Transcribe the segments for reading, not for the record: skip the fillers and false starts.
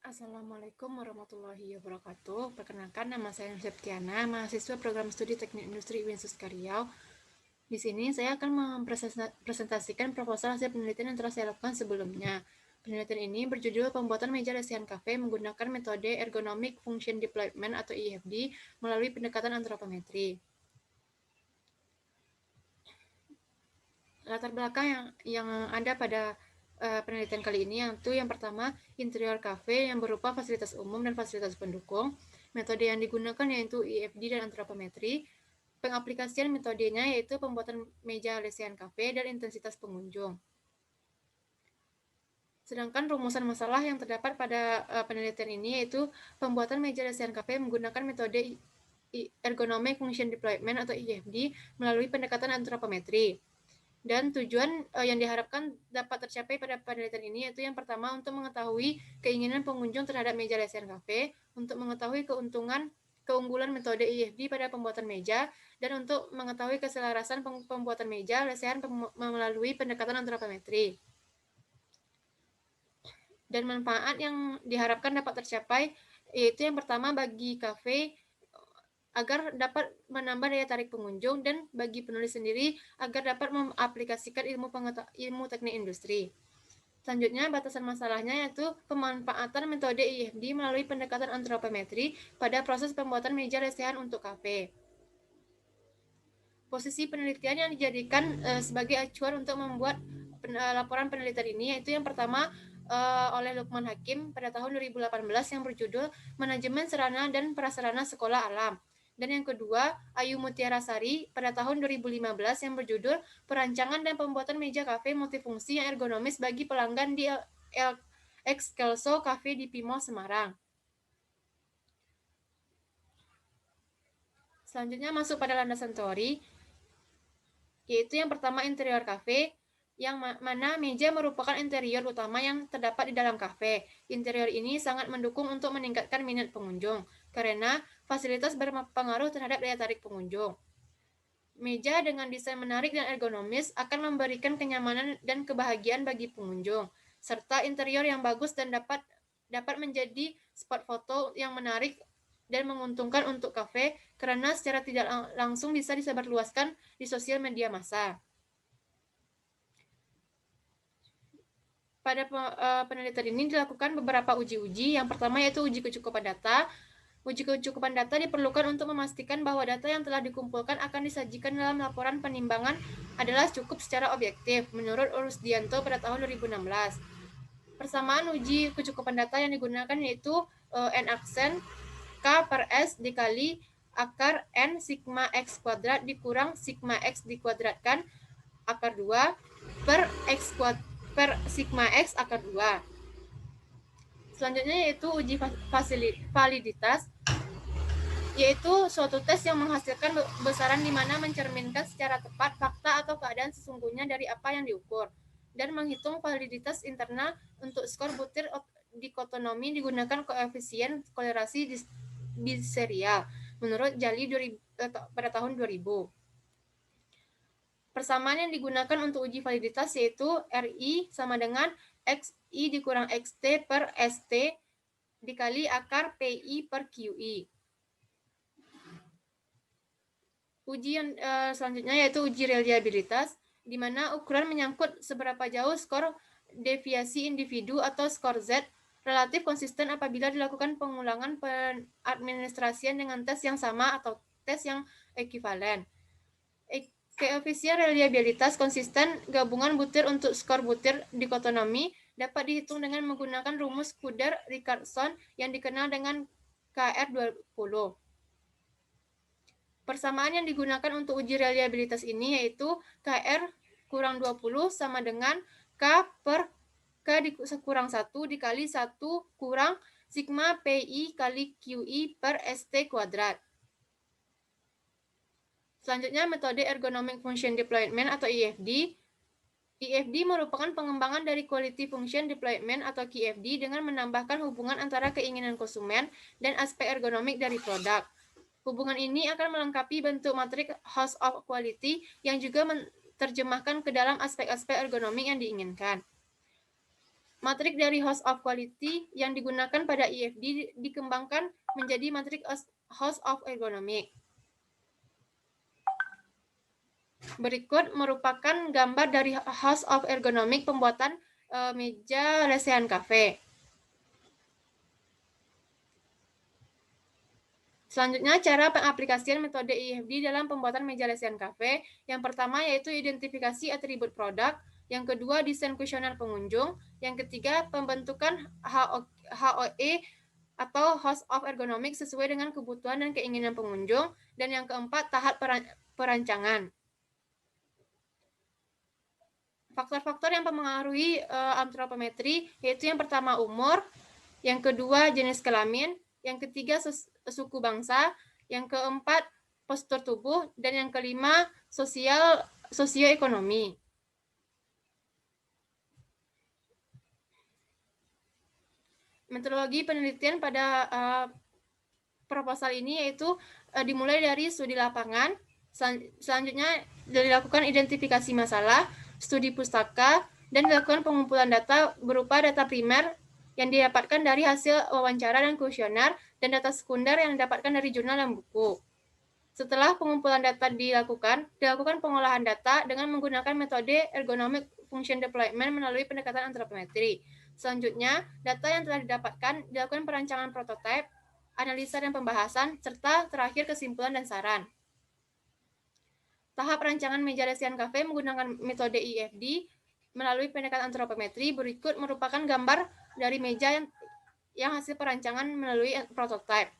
Assalamualaikum warahmatullahi wabarakatuh. Perkenalkan, nama saya Septiana, mahasiswa program studi Teknik Industri Winsus Riau. Di sini saya akan mempresentasikan proposal hasil penelitian yang telah saya lakukan sebelumnya. Penelitian ini berjudul Pembuatan Meja Lesehan Kafe menggunakan metode Ergonomic Function Deployment atau EFD melalui pendekatan antropometri. Latar belakang yang ada pada penelitian kali ini yaitu yang pertama, interior cafe yang berupa fasilitas umum dan fasilitas pendukung. Metode yang digunakan yaitu EFD dan antropometri. Pengaplikasian metodenya yaitu pembuatan meja lesehan kafe dan intensitas pengunjung. Sedangkan rumusan masalah yang terdapat pada penelitian ini yaitu pembuatan meja lesehan kafe menggunakan metode Ergonomic Function Deployment atau EFD melalui pendekatan antropometri. Dan tujuan yang diharapkan dapat tercapai pada penelitian ini yaitu yang pertama untuk mengetahui keinginan pengunjung terhadap meja lesehan kafe, untuk mengetahui keunggulan metode EFD pada pembuatan meja, dan untuk mengetahui keselarasan pembuatan meja lesehan melalui pendekatan antropometri. Dan manfaat yang diharapkan dapat tercapai yaitu yang pertama bagi kafe agar dapat menambah daya tarik pengunjung, dan bagi penulis sendiri agar dapat mengaplikasikan ilmu teknik industri. Selanjutnya, batasan masalahnya yaitu pemanfaatan metode EFD melalui pendekatan antropometri pada proses pembuatan meja lesehan untuk kafe. Posisi penelitian yang dijadikan sebagai acuan untuk membuat laporan penelitian ini yaitu yang pertama oleh Lukman Hakim pada tahun 2018 yang berjudul Manajemen Sarana dan Prasarana Sekolah Alam. Dan yang kedua, Ayu Mutiara Sari pada tahun 2015 yang berjudul Perancangan dan Pembuatan Meja Kafe Multifungsi yang Ergonomis bagi Pelanggan di Excelso Cafe di Pimo, Semarang. Selanjutnya masuk pada landasan teori, yaitu yang pertama interior cafe, yang mana meja merupakan interior utama yang terdapat di dalam kafe. Interior ini sangat mendukung untuk meningkatkan minat pengunjung, karena fasilitas berpengaruh terhadap daya tarik pengunjung. Meja dengan desain menarik dan ergonomis akan memberikan kenyamanan dan kebahagiaan bagi pengunjung, serta interior yang bagus dan dapat menjadi spot foto yang menarik dan menguntungkan untuk kafe karena secara tidak langsung bisa disebarluaskan di sosial media massa. Pada penelitian ini dilakukan beberapa uji-uji. Yang pertama yaitu uji kecukupan data. Uji kecukupan data diperlukan untuk memastikan bahwa data yang telah dikumpulkan akan disajikan dalam laporan penimbangan adalah cukup secara objektif, menurut Rusdianto pada tahun 2016. Persamaan uji kecukupan data yang digunakan yaitu N aksen K per S dikali akar N sigma X kuadrat dikurang sigma X dikuadratkan akar 2 per X kuadrat per sigma X akar 2. Selanjutnya yaitu uji validitas, yaitu suatu tes yang menghasilkan besaran di mana mencerminkan secara tepat fakta atau keadaan sesungguhnya dari apa yang diukur, dan menghitung validitas internal untuk skor butir dikotonomi digunakan koefisien kolerasi biserial menurut Jali pada tahun 2000. Persamaan yang digunakan untuk uji validitas yaitu RI sama dengan XI dikurang XT per ST dikali akar PI per QI. Uji yang selanjutnya yaitu uji reliabilitas, di mana ukuran menyangkut seberapa jauh skor deviasi individu atau skor Z relatif konsisten apabila dilakukan pengulangan pengadministrasian dengan tes yang sama atau tes yang ekuivalen. Koefisien reliabilitas konsisten gabungan butir untuk skor butir dikotonomi dapat dihitung dengan menggunakan rumus Kuder-Richardson yang dikenal dengan KR20. Persamaan yang digunakan untuk uji reliabilitas ini yaitu KR kurang 20 sama dengan K per K kurang 1 dikali 1 kurang sigma PI kali QI per ST kuadrat. Selanjutnya metode Ergonomic Function Deployment atau EFD. EFD merupakan pengembangan dari Quality Function Deployment atau QFD dengan menambahkan hubungan antara keinginan konsumen dan aspek ergonomik dari produk. Hubungan ini akan melengkapi bentuk matrik House of Quality yang juga menerjemahkan ke dalam aspek-aspek ergonomik yang diinginkan. Matrik dari host of quality yang digunakan pada IFD dikembangkan menjadi matrik host of ergonomic. Berikut merupakan gambar dari host of ergonomic pembuatan meja lesehan kafe. Selanjutnya, cara pengaplikasian metode IFD dalam pembuatan meja lesehan kafe. Yang pertama yaitu identifikasi atribut produk, yang kedua desain kuesioner pengunjung, yang ketiga pembentukan HOE atau host of ergonomic sesuai dengan kebutuhan dan keinginan pengunjung, dan yang keempat tahap perancangan. Faktor-faktor yang mempengaruhi antropometri yaitu yang pertama umur, yang kedua jenis kelamin, yang ketiga suku bangsa, yang keempat postur tubuh, dan yang kelima sosioekonomi. Metodologi penelitian pada proposal ini yaitu dimulai dari studi lapangan, selanjutnya dilakukan identifikasi masalah, studi pustaka, dan dilakukan pengumpulan data berupa data primer yang didapatkan dari hasil wawancara dan kuesioner, dan data sekunder yang didapatkan dari jurnal dan buku. Setelah pengumpulan data dilakukan pengolahan data dengan menggunakan metode ergonomic function deployment melalui pendekatan antropometri. Selanjutnya, data yang telah didapatkan dilakukan perancangan prototipe, analisa dan pembahasan, serta terakhir kesimpulan dan saran. Tahap rancangan meja lesehan kafe menggunakan metode IFD melalui pendekatan antropometri berikut merupakan gambar dari meja yang hasil perancangan melalui prototipe.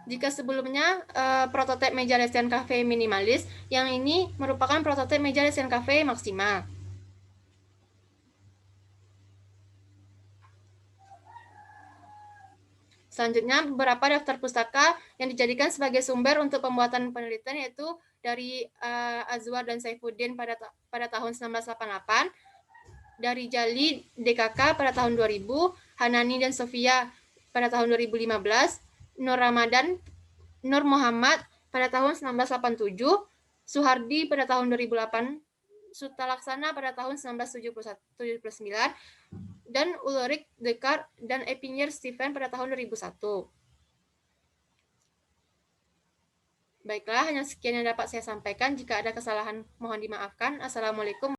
Jika sebelumnya prototipe meja lesehan kafe minimalis, yang ini merupakan prototipe meja lesehan kafe maksimal. Selanjutnya, beberapa daftar pustaka yang dijadikan sebagai sumber untuk pembuatan penelitian yaitu dari Azwar dan Saifuddin pada tahun 1988, dari Jali DKK pada tahun 2000, Hanani dan Sofia pada tahun 2015, Nur Muhammad pada tahun 1987, Suhardi pada tahun 2008, Sutalaksana pada tahun 1979, dan Ulrich Descartes dan Epinier Stephen pada tahun 2001. Baiklah, hanya sekian yang dapat saya sampaikan. Jika ada kesalahan, mohon dimaafkan. Assalamualaikum.